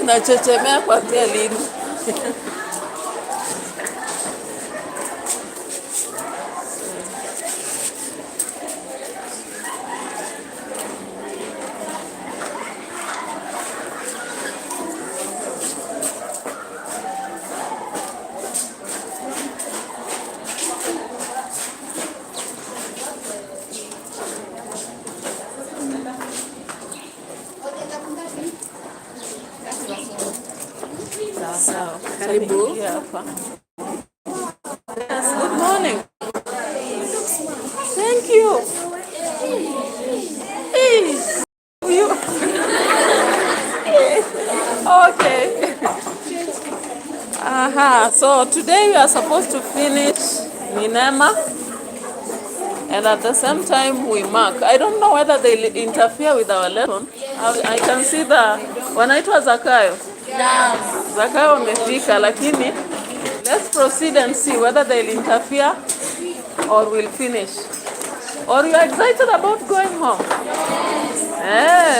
unachechemea kuanzia lini? Sawa. Karibu hapa. Yes, good morning. Thank you. Hey, you. Okay. So today we are supposed to finish NINEMA, and at the same time we mark. I don't know whether they interfere with our lesson. I can see wanaitwa Zakayo. Zakayo wamefika, lakini let's proceed and see whether they'll interfere or we'll finish. Or you are excited about going home?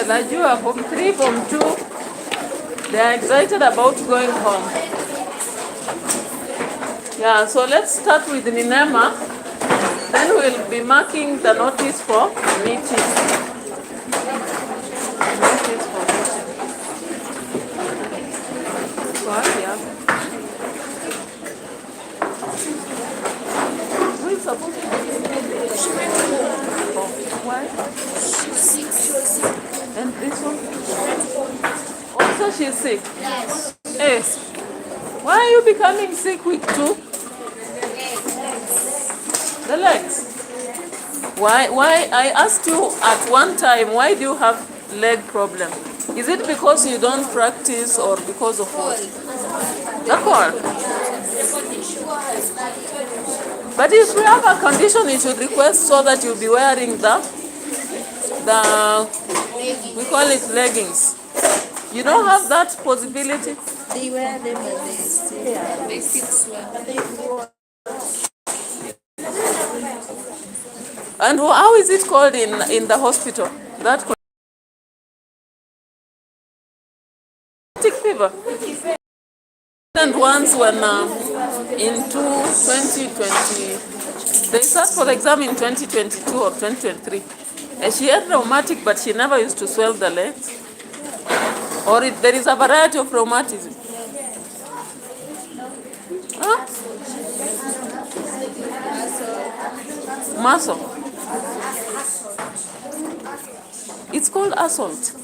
Najua from 3, from 2, they are excited about going home. Yeah, so let's start with NINEMA. Then we'll be marking the notice for meeting. Who is supposed to be? Why? She's sick. And this one? Also she's sick? Yes. Why are you becoming sick week 2? The legs. Why? I asked you at one time, why do you have leg problem? Is it because you don't practice or because of what? The cold. But if you have a condition, you should request so that you'll be wearing we call it leggings. You don't have that possibility? They wear them and they feel swell. And how is it called in the hospital? That fever. And once when in 2020, they sat for the exam in 2022 or 2023. And she had rheumatic, but she never used to swell the legs. Or there is a variety of rheumatism. Huh? Muscle. It's called assault.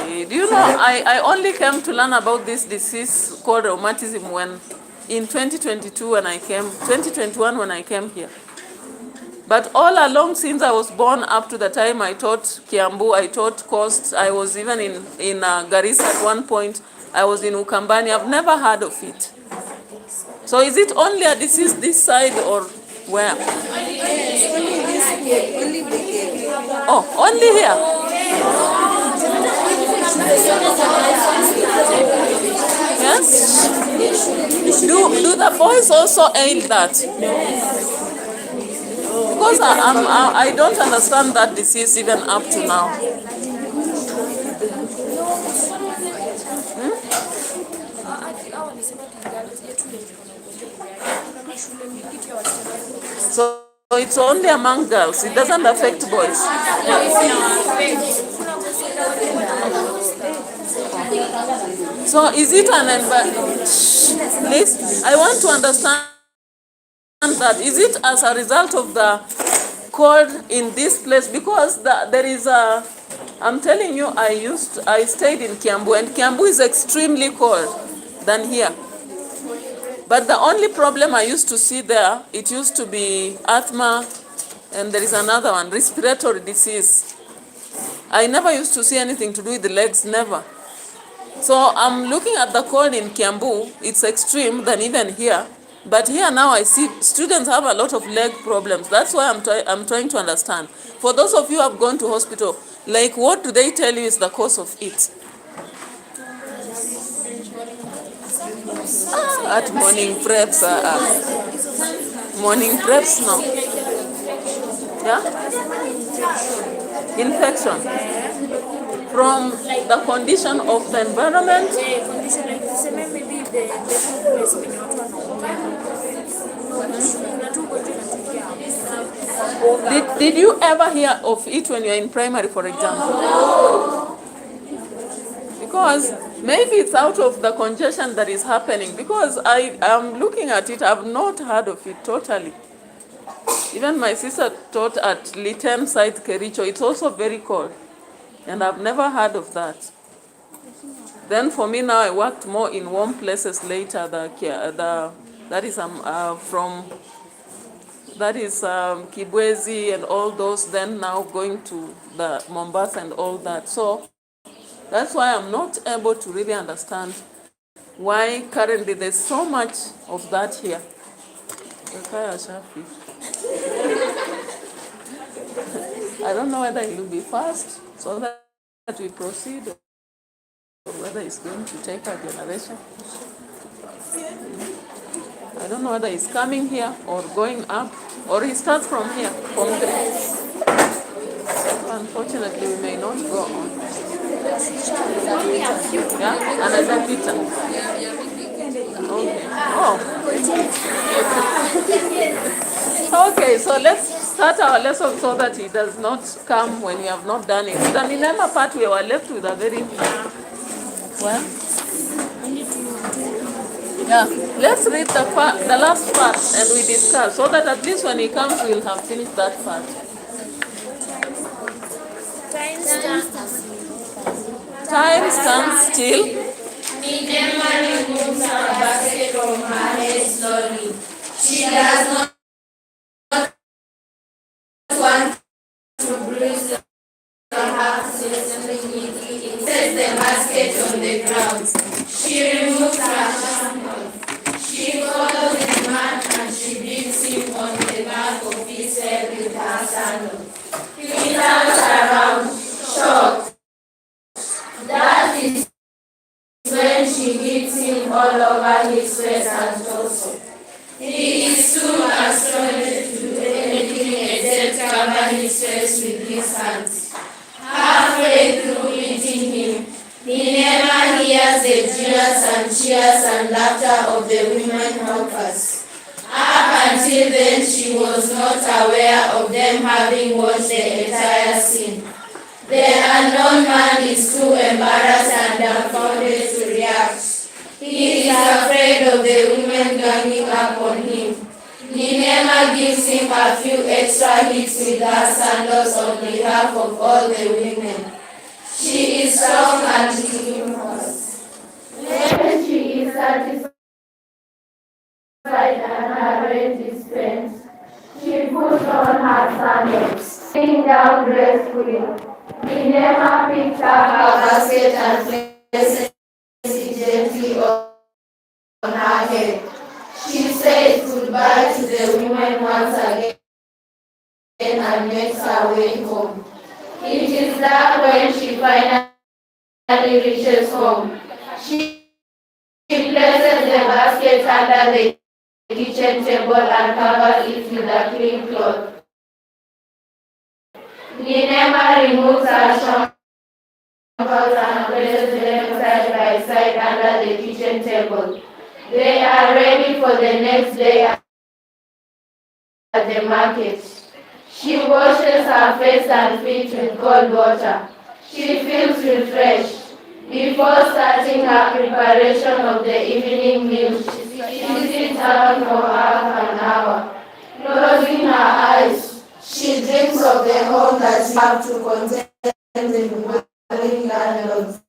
Do you know, I only came to learn about this disease called rheumatism when in 2021 when I came here. But all along since I was born up to the time I taught Kiambu, I taught Coast, I was even in Garissa at one point, I was in Ukambani, I've never heard of it. So is it only a disease this side or where? Oh, only here? Yes? Do the boys also aid that? Because I don't understand that disease even up to now. So it's only among girls, it doesn't affect boys. So is it an environment? Please, I want to understand that. Is it as a result of the cold in this place? Because there is I'm telling you, I stayed in Kiambu, and Kiambu is extremely cold than here. But the only problem I used to see there, it used to be asthma, and there is another one, respiratory disease. I never used to see anything to do with the legs, never. So I'm looking at the cold in Kiambu, it's extreme than even here. But here now I see students have a lot of leg problems. That's why I'm trying to understand. For those of you who have gone to hospital, like what do they tell you is the cause of it? At morning preps, morning preps now. Yeah? Infection. From the condition of the environment. Condition like tuseme maybe the place penye watu wanaongea kuna tu ugonjwa inatokea. Did you ever hear of it when you're in primary, for example? Because maybe it's out of the congestion that is happening. Because I am looking at it, I've not heard of it totally. Even my sister taught at Litem site Kericho. It's also very cold. And I've never heard of that. Then for me now, I worked more in warm places later. That is Kibwezi and all those. Then now going to the Mombasa and all that. So that's why I'm not able to really understand why currently there's so much of that here. I don't know whether it will be fast so that we proceed, or whether it's going to take a generation. I don't know whether it's coming here or going up, or it starts from here, from there. Unfortunately, we may not go on. Yeah, another Peter. Okay. Oh. Okay, so let's start our lesson so that it does not come when we have not done it. The NINEMA part, we were left with a very, well, yeah, let's read the last part and we discuss, so that at least when he comes, we'll have finished that part. Time stands still. NINEMA removes her basket from her head slowly. She does not want to bruise the half neatly. It sets the basket on the ground. She removes her shampoo. She follows the man and she beats him on the back of his head with her sandal. He turns around, shocked. That is when she hits him all over his face and torso. He is too astonished to do anything except cover his face with his hands. Halfway through hitting him, NINEMA hears the jeers and cheers and laughter of the women helpers. Up until then, she was not aware of them having watched the entire scene. The unknown man is too embarrassed and dumbfounded to react. He is afraid of the women ganging up on him. NINEMA gives him a few extra hits with her sandals on behalf of all the women. She is strong and she gives us. When she is satisfied and her rage is spent, she puts on her sandals, sitting down gracefully. NINEMA picks up her basket and places it gently on her head. She says goodbye to the women once again and makes her way home. It is dark when she finally reaches home. She places the basket under the kitchen table and covers it with a clean cloth. NINEMA removes her shampoo and places them side by side under the kitchen table. They are ready for the next day at the market. She washes her face and feet with cold water. She feels refreshed. Before starting her preparation of the evening meal, she sits down for half an hour. Closing her eyes, she dreams of the home that she has to contend with boiling landlords.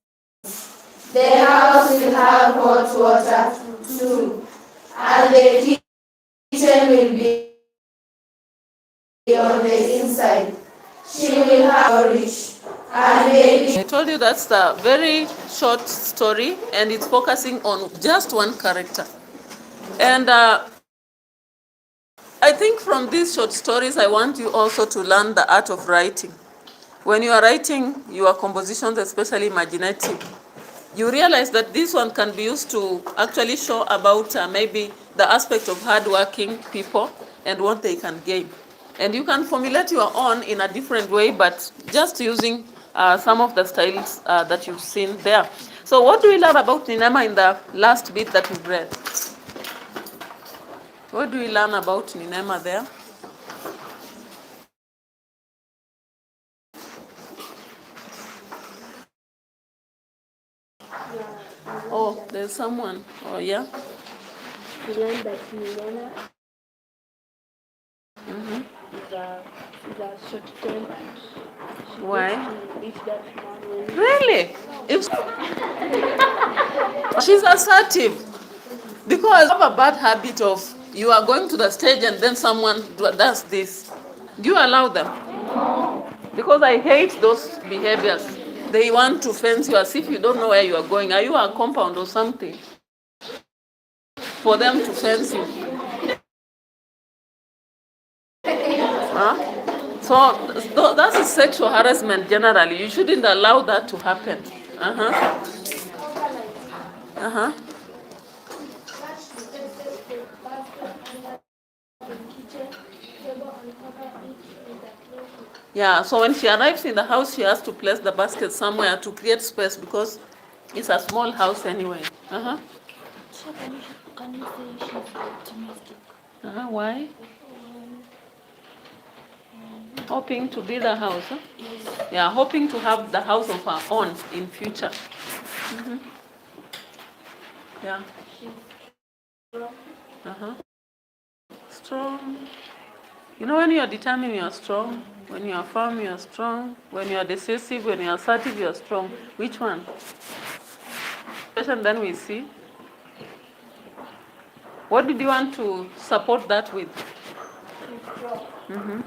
The house will have hot water too, and the kitchen will be on the inside. She will have porridge and maybe. I told you that's the very short story, and it's focusing on just one character. And I think from these short stories, I want you also to learn the art of writing. When you are writing your compositions, especially imaginative, you realize that this one can be used to actually show about maybe the aspect of hardworking people and what they can gain. And you can formulate your own in a different way, but just using some of the styles that you've seen there. So what do we learn about NINEMA in the last bit that we've read? What do we learn about NINEMA there? Oh, there's someone. Oh, yeah? We learned that NINEMA is a short-tempered. Why? If that man will Really? If she's assertive, because I have a bad habit of you are going to the stage and then someone does this. Do you allow them? Because I hate those behaviors. They want to fence you as if you don't know where you are going. Are you a compound or something? For them to fence you. Huh? So that's a sexual harassment generally. You shouldn't allow that to happen. Uh-huh. Uh-huh. Yeah, so when she arrives in the house, she has to place the basket somewhere to create space because it's a small house anyway. Uh-huh. So can you say she's optimistic? Uh-huh. Why? Hoping to build a house. Huh? Yes. Yeah, hoping to have the house of her own in future. Yeah. Uh-huh. Strong. You know, when you are determined, you are strong. When you are firm, you are strong. When you are decisive, when you are assertive, you are strong. Which one? And then we see. What did you want to support that with? Mm-hmm.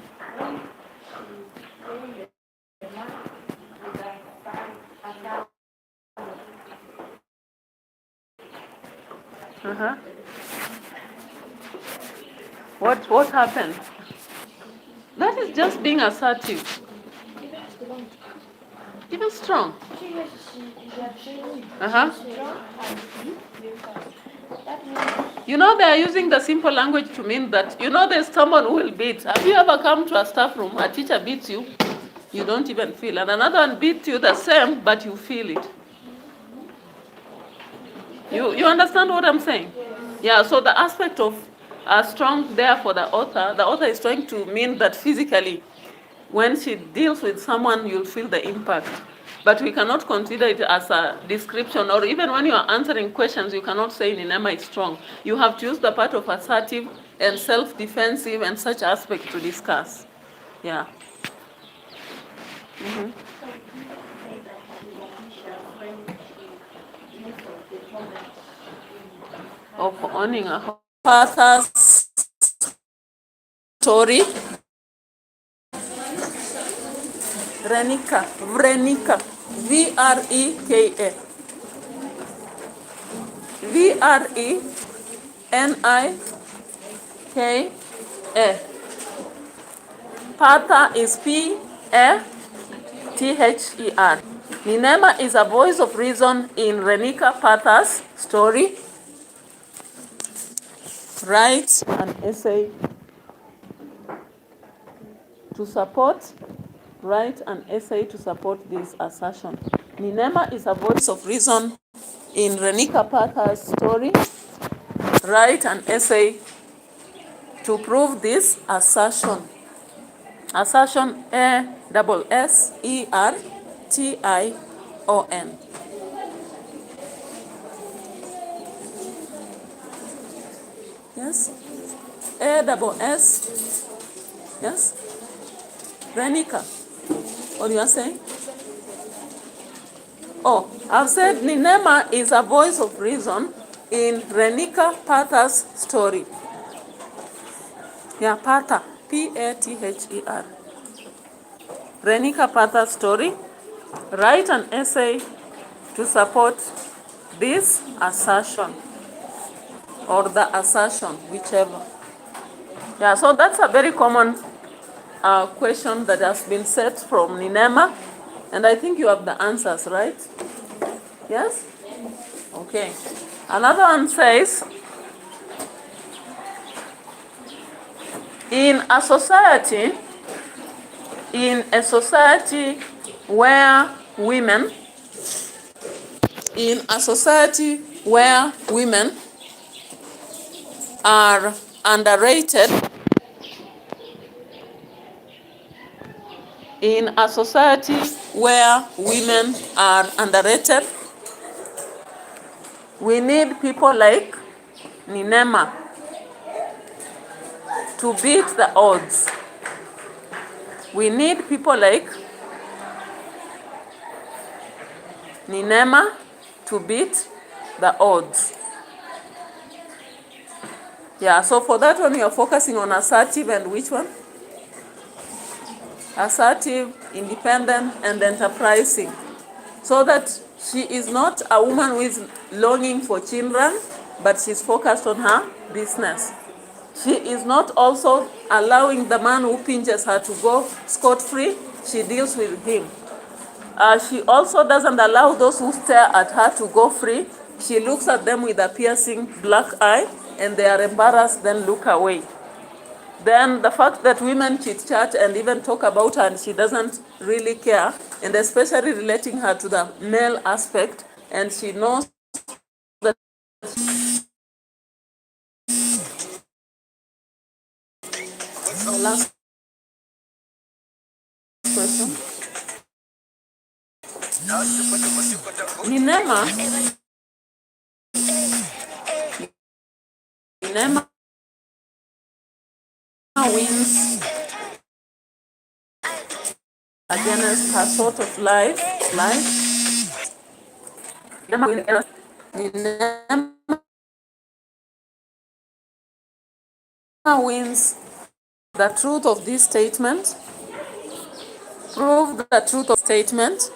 Uh-huh. What happened? That is just being assertive. Even strong. Uh-huh. You know, they are using the simple language to mean that, you know, there's someone who will beat. Have you ever come to a staff room, a teacher beats you, you don't even feel, and another one beats you the same, but you feel it. You understand what I'm saying? Yeah, so the aspect of strong there for the author is trying to mean that physically, when she deals with someone, you'll feel the impact. But we cannot consider it as a description, or even when you are answering questions, you cannot say NINEMA is strong. You have to use the part of assertive and self-defensive and such aspects to discuss. Yeah. Mm-hmm. Of owning a father's story. Vrenika, Vreka, Vreka. Pather is Pather. NINEMA is a voice of reason in Renika Pather's story. Write an essay to support. Write an essay to support this assertion. NINEMA is a voice of reason in Renika Pather's story. Write an essay to prove this assertion. Assertion Assertion. Yes? S. Yes? Renika. What you are saying? Oh, I've said NINEMA is a voice of reason in Renika Pather's story. Yeah, Pather. Pather. Renika Pather's story. Write an essay to support this assertion or the assertion, whichever. Yeah, so that's a very common question that has been set from NINEMA, and I think you have the answers, right? Yes? Okay. Another one says, in a society where women, in a society where women are underrated, in a society where women are underrated, we need people like NINEMA to beat the odds. We need people like NINEMA to beat the odds. Yeah, so for that one, you're focusing on assertive and which one? Assertive, independent, and enterprising. So that she is not a woman who is longing for children, but she's focused on her business. She is not also allowing the man who pinches her to go scot-free. She deals with him. She also doesn't allow those who stare at her to go free. She looks at them with a piercing black eye, and they are embarrassed, then look away. Then the fact that women chit-chat and even talk about her and she doesn't really care, and especially relating her to the male aspect, and she knows that. Our last question. NINEMA wins against her sort of life. NINEMA wins the truth of this statement, prove the truth of statement,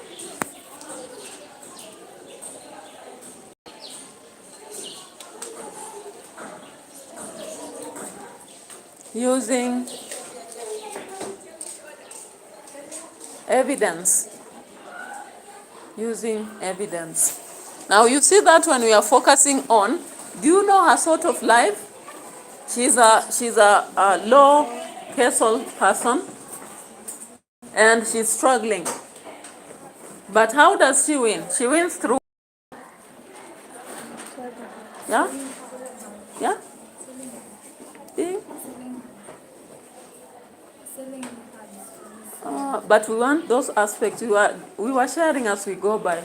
using evidence. Using evidence. Now you see that when we are focusing on, do you know her sort of life? She's a low castle person, and she's struggling. But how does she win? She wins through, yeah? Yeah? See? But we want those aspects we were sharing as we go by.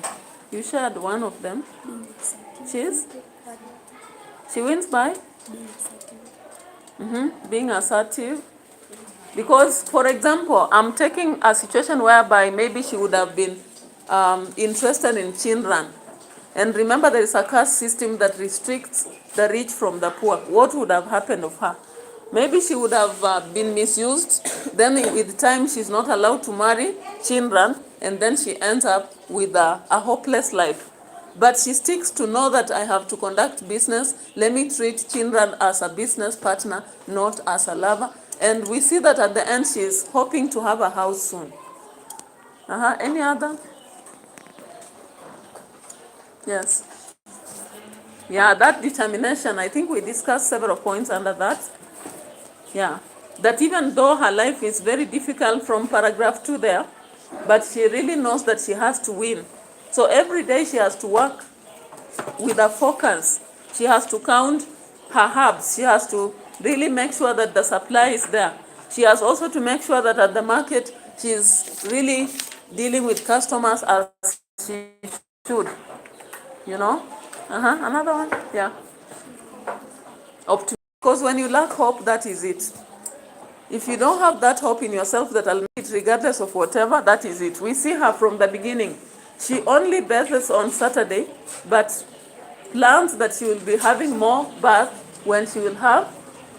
You shared one of them. She wins by being assertive. Because, for example, I'm taking a situation whereby maybe she would have been interested in children. And remember, there is a caste system that restricts the rich from the poor. What would have happened of her? Maybe she would have been misused. Then with time, she's not allowed to marry children. And then she ends up with a hopeless life. But she sticks to know that I have to conduct business. Let me treat children as a business partner, not as a lover. And we see that at the end, she's hoping to have a house soon. Any other? Yes. Yeah, that determination, I think we discussed several points under that. Yeah. That even though her life is very difficult from paragraph 2 there, but she really knows that she has to win. So every day she has to work with a focus. She has to count her herbs. She has to really make sure that the supply is there. She has also to make sure that at the market she's really dealing with customers as she should. You know? Another one? Yeah. Because when you lack hope, that is it. If you don't have that hope in yourself that I'll make it regardless of whatever, that is it. We see her from the beginning. She only births on Saturday, but plans that she will be having more birth when she will have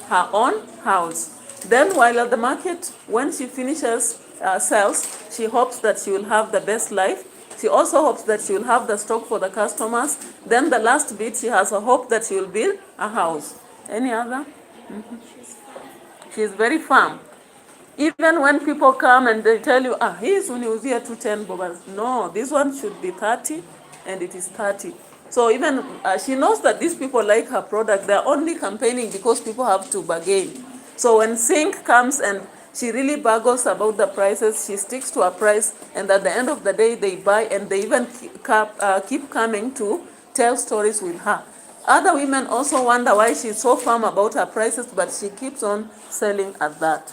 her own house. Then while at the market, when she finishes sales, she hopes that she will have the best life. She also hopes that she will have the stock for the customers. Then the last bit, she has a hope that she will build a house. Any other? She's very firm. Even when people come and they tell you, he's when he was here 210 bobas. No, this one should be 30, and it is 30. So even she knows that these people like her product. They're only campaigning because people have to bargain. So when Sync comes and She really boggles about the prices. She sticks to a price, and at the end of the day, they buy, and they even keep coming to tell stories with her. Other women also wonder why she's so firm about her prices, but she keeps on selling at that.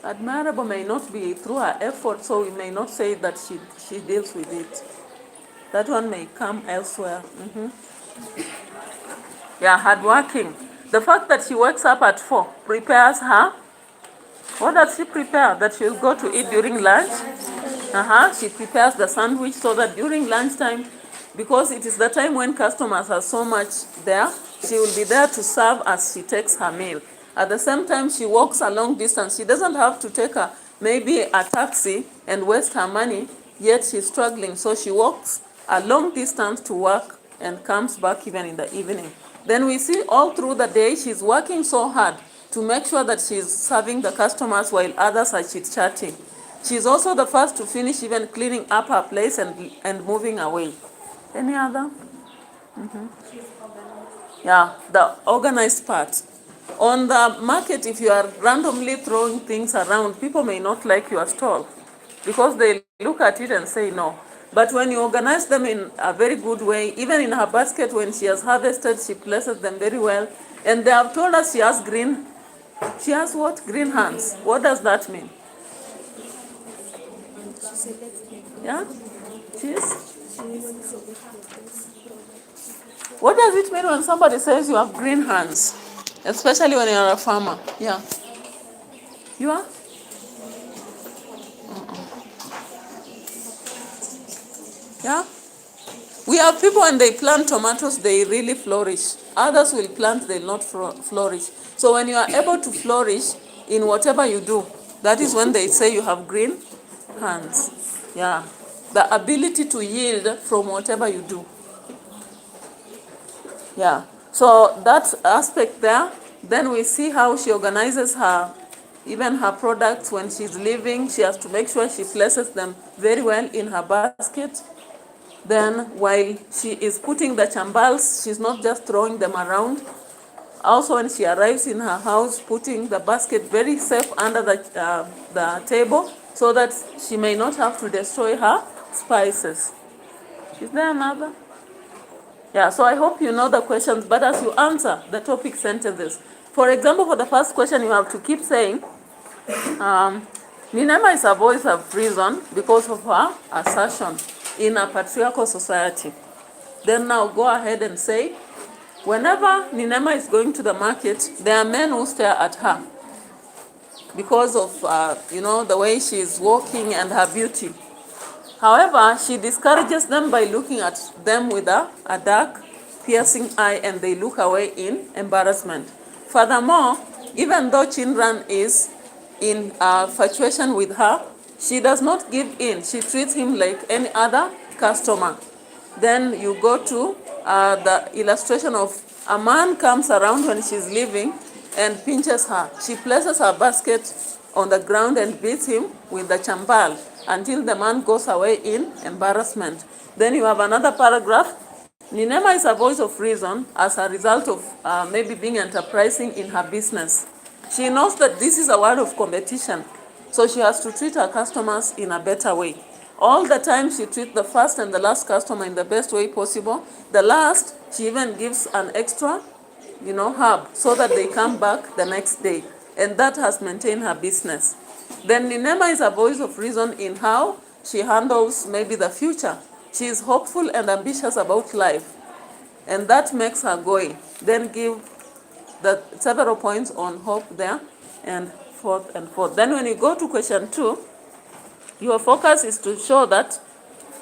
Admirable may not be through her effort, so we may not say that she deals with it. That one may come elsewhere. Yeah, hardworking. The fact that she wakes up at 4 prepares her. What does she prepare? That she'll go to eat during lunch? She prepares the sandwich so that during lunchtime, because it is the time when customers are so much there, she will be there to serve as she takes her meal. At the same time, she walks a long distance. She doesn't have to take maybe a taxi and waste her money, yet she's struggling. So she walks a long distance to work and comes back even in the evening. Then we see all through the day she's working so hard to make sure that she's serving the customers while others are chit-chatting. She's also the first to finish even cleaning up her place and moving away. Any other? Yeah, the organized part. On the market, if you are randomly throwing things around, people may not like your stall because they look at it and say no. But when you organize them in a very good way, even in her basket, when she has harvested, she places them very well. And they have told us she has what? Green hands. What does that mean? Yeah? Cheese? What does it mean when somebody says you have green hands? Especially when you're a farmer. Yeah. You are? Yeah? We have people when they plant tomatoes, they really flourish. Others will plant, they'll not flourish. So when you are able to flourish in whatever you do, that is when they say you have green hands. Yeah. The ability to yield from whatever you do. Yeah. So that aspect there, then we see how she organizes even her products when she's leaving. She has to make sure she places them very well in her basket. Then while she is putting the chambals, she's not just throwing them around. Also when she arrives in her house, putting the basket very safe under the table so that she may not have to destroy her spices. Is there another? Yeah, so I hope you know the questions, but as you answer the topic sentences. For example, for the first question, you have to keep saying, NINEMA is a voice of reason because of her assertion in a patriarchal society. Then now go ahead and say, whenever NINEMA is going to the market, there are men who stare at her because of, the way she is walking and her beauty. However, she discourages them by looking at them with a dark, piercing eye, and they look away in embarrassment. Furthermore, even though Chinran is in infatuation with her, she does not give in. She treats him like any other customer. Then you go to the illustration of a man comes around when she's leaving and pinches her. She places her basket on the ground and beats him with the chambal until the man goes away in embarrassment. Then you have another paragraph. NINEMA is a voice of reason as a result of maybe being enterprising in her business. She knows that this is a world of competition, so she has to treat her customers in a better way. All the time she treats the first and the last customer in the best way possible. The last, she even gives an extra, herb so that they come back the next day. And that has maintained her business. Then NINEMA is a voice of reason in how she handles maybe the future. She is hopeful and ambitious about life. And that makes her going. Then give the several points on hope there and forth and forth. Then when you go to question 2, your focus is to show that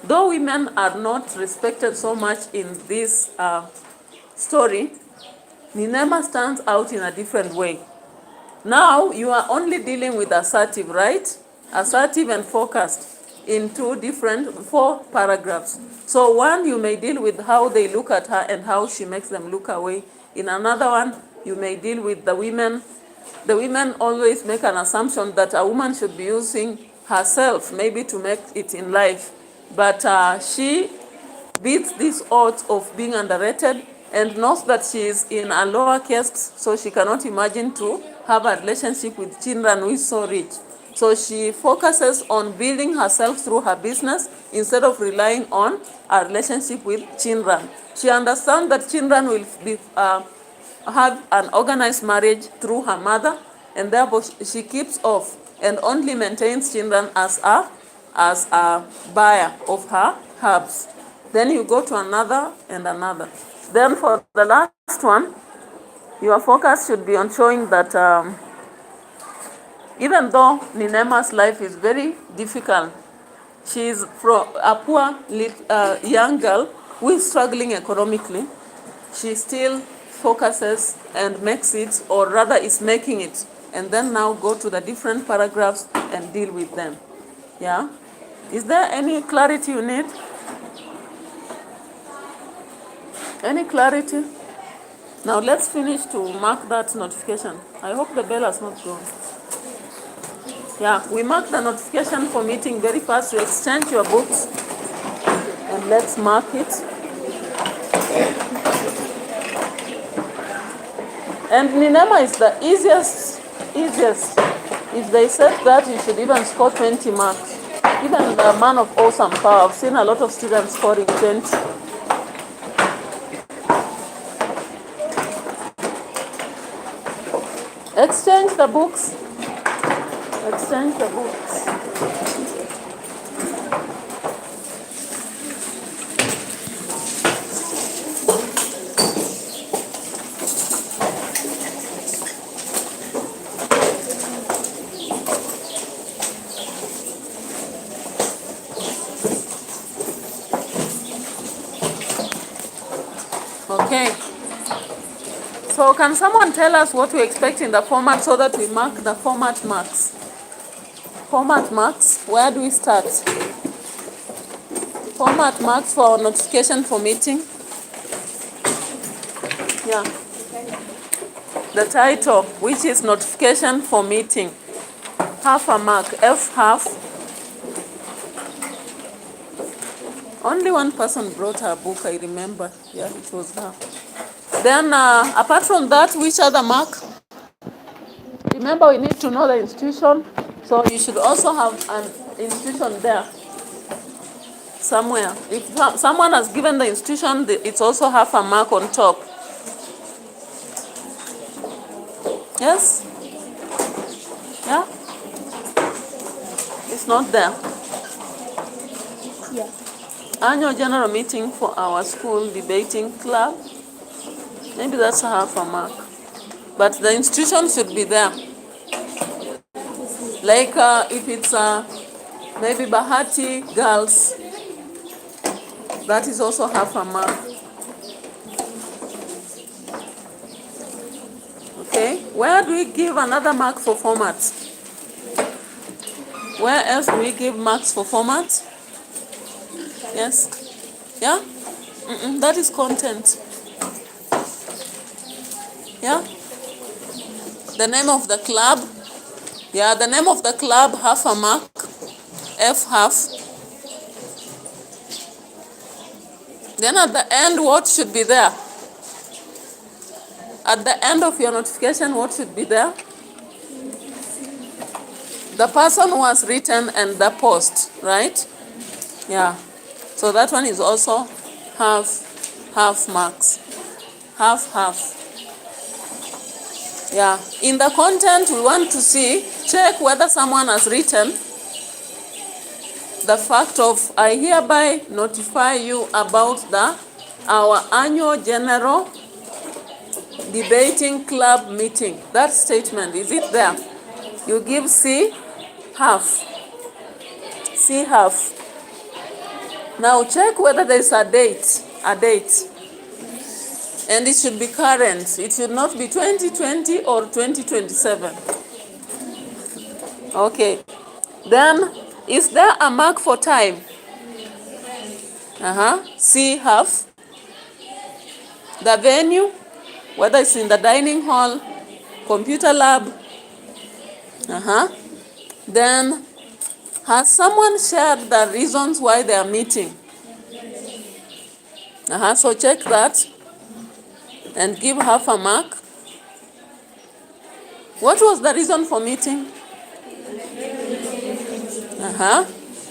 though women are not respected so much in this story, NINEMA stands out in a different way. Now you are only dealing with assertive, right? Assertive and focused in 4 paragraphs. So one, you may deal with how they look at her and how she makes them look away. In another one, you may deal with the women. The women always make an assumption that a woman should be using herself maybe to make it in life. But she beats these odds of being underrated and knows that she is in a lower caste, so she cannot imagine to have a relationship with children who is so rich. So she focuses on building herself through her business instead of relying on a relationship with children. She understands that children will have an organized marriage through her mother, and therefore she keeps off and only maintains children as a buyer of her herbs. Then you go to another and another. Then for the last one, your focus should be on showing that even though NINEMA's life is very difficult, she is from a poor young girl who is struggling economically. She still focuses and makes it, or rather is making it, and then now go to the different paragraphs and deal with them. Yeah? Is there any clarity you need? Any clarity? Now let's finish to mark that notification. I hope the bell has not gone. Yeah, we mark the notification for meeting very fast. You exchange your books and let's mark it. And NINEMA is the easiest. If they said that, you should even score 20 marks. Even the man of awesome power, I've seen a lot of students scoring 20. Exchange the books. Exchange the books. Okay. So can someone tell us what we expect in the format so that we mark the format marks? Format marks, where do we start? Format marks for our notification for meeting. Yeah. The title, which is notification for meeting. Half a mark, F half. Only one person brought her book, I remember. Yeah, it was her. Then, apart from that, which other mark? Remember, we need to know the institution. So you should also have an institution there somewhere. If someone has given the institution, it's also half a mark on top. Yes? Yeah? It's not there. Yeah. Annual general meeting for our school debating club. Maybe that's a half a mark. But the institution should be there. Like if it's maybe Bahati girls, that is also half a mark. Okay, where do we give another mark for format? Where else do we give marks for format? Yes? Yeah? That is content. Yeah? The name of the club. Yeah, the name of the club, half a mark. F half. Then at the end, what should be there? At the end of your notification, what should be there? The person who has written and the post, right? Yeah. So that one is also half marks. Half. Yeah. In the content, we want to check whether someone has written the fact of, I hereby notify you about our annual general debating club meeting. That statement, is it there? You give C half. C half. Now check whether there is a date. And it should be current. It should not be 2020 or 2027. Okay. Then, is there a mark for time? C half. The venue, whether it's in the dining hall, computer lab. Then, has someone shared the reasons why they are meeting? So check that. and give half a mark. What was the reason for meeting?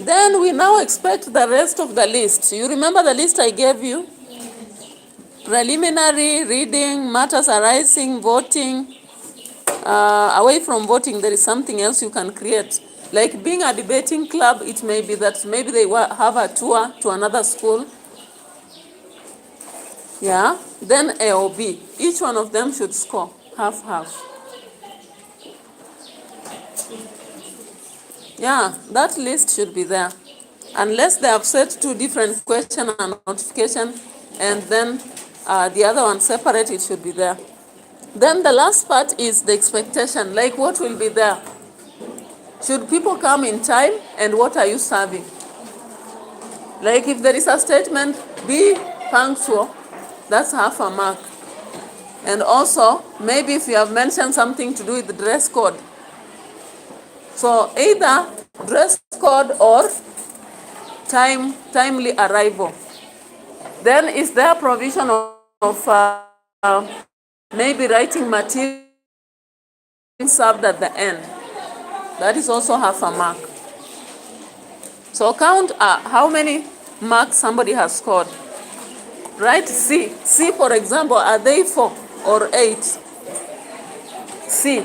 Then we now expect the rest of the list. You remember the list I gave you? Preliminary, reading, matters arising, voting. Away from voting, there is something else you can create. Like being a debating club, it may be that maybe they have a tour to another school. Yeah, then A or B. Each one of them should score half. Yeah, that list should be there. Unless they have set two different question and notification, and then the other one separate, it should be there. Then the last part is the expectation, like what will be there. Should people come in time, and what are you serving? Like if there is a statement, be punctual, that's half a mark. And also, maybe if you have mentioned something to do with the dress code. So either dress code or timely arrival. Then is there provision of maybe writing material served at the end? That is also half a mark. So count how many marks somebody has scored. Write C. C, for example, are they 4 or 8? C.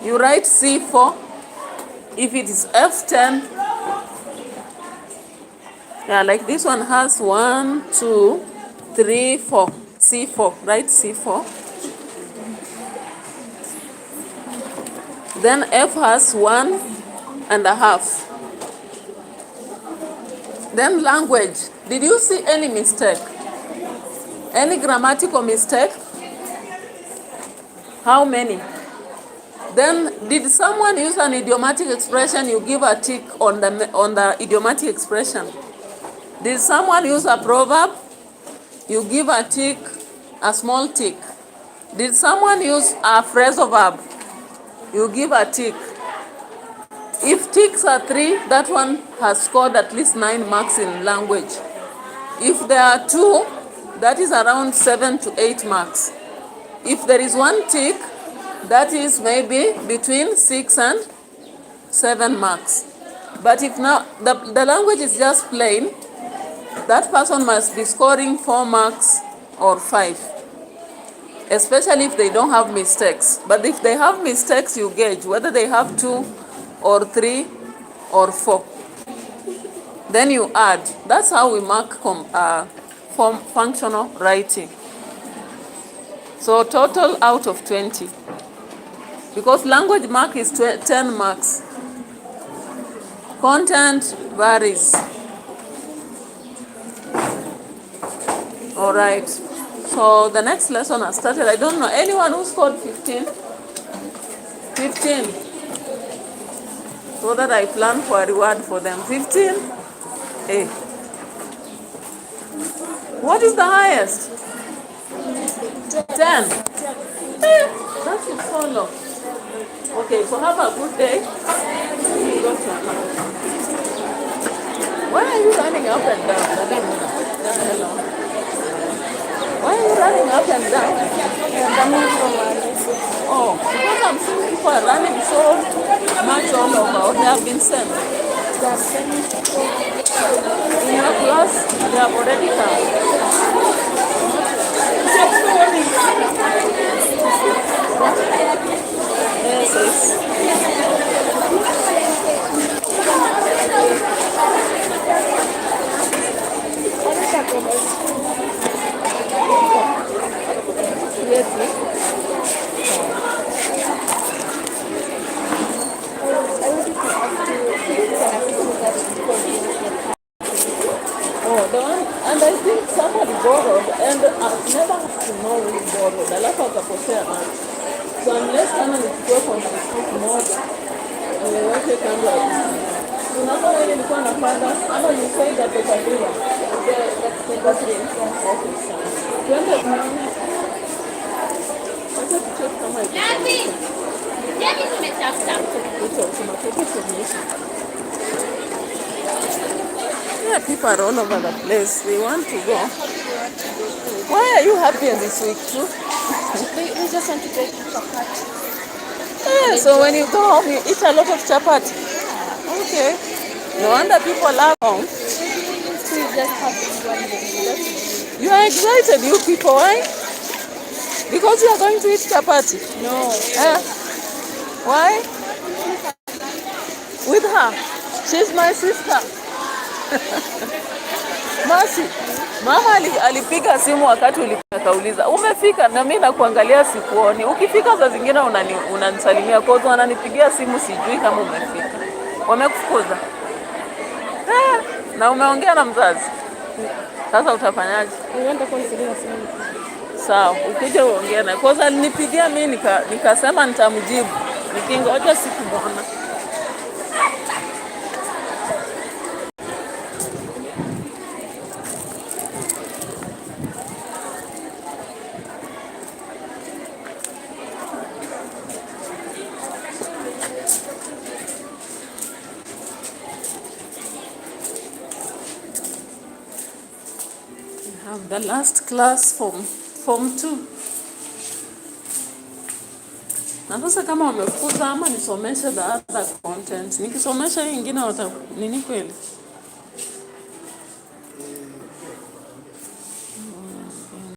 You write C4. If it is F10, yeah, like this one has 1, 2, 3, 4. C4, right? C4. Then F has 1.5. Then language. Did you see any mistake? Any grammatical mistake? How many? Then did someone use an idiomatic expression? You give a tick on the idiomatic expression. Did someone use a proverb? You give a tick, a small tick. Did someone use a phrasal verb? You give a tick. If ticks are 3, that one has scored at least 9 marks in language. If there are 2, that is around 7 to 8 marks. If there is 1 tick, that is maybe between 6 and 7 marks. But if now the language is just plain, that person must be scoring 4 marks or 5. Especially if they don't have mistakes. But if they have mistakes, you gauge whether they have 2 or 3 or 4. Then you add. That's how we mark functional writing. So total out of 20. Because language mark is 10 marks. Content varies. All right. So the next lesson has started. I don't know. Anyone who scored 15? 15. So that I plan for a reward for them. 15? Hey. What is the highest? 10. Hey, that is so low. Okay, so have a good day. Why are you running up and down? Hello. Why are you running up and down? Oh, because I'm seeing people are running so much all over. Or they have been sent. In your class, they have already come. Yes, yes. Oh, the one, and I think somebody borrowed, and I've never had to know who borrowed. Alafu akapotea nacho. So unless kama nichukue kwa mfuko moja, niweke kando ya kisima. Unaona ile nilikuwa napanda, ama you say that the kabila. The three. Okay, sawa. Twende tunaona. Acha tucheck kama iko. Yaani nimetafuta. Yeah, people are all over the place. They want to go. Why are you happy this week too? We just want to take chapati. Yeah, so when you go home, you eat a lot of chapati. Okay. No wonder people love home. We just have this one day. You are excited, you people. Why? Because you are going to eat chapati. No. Why? With her. She's my sister. Masi, mama alipiga simu wakati ulikauliza umefika, na mimi nakuangalia sikuoni. Ukifika saa zingine unanisalimia kwa sababu ananipigia simu, sijui kama umefika. Wamekufukuza? Na umeongea na mzazi? Sasa utafanyaje? Uende kwa simu. Sawa, ukuje uongee na. Kwa sababu alinipigia mimi nikasema nitamjibu. Nikingoja sikumwona. Have the last class form 2. Na sasa kama wamefukuza ama nisomeshe the other content. Nikisomesha hii nyingine nini kweli?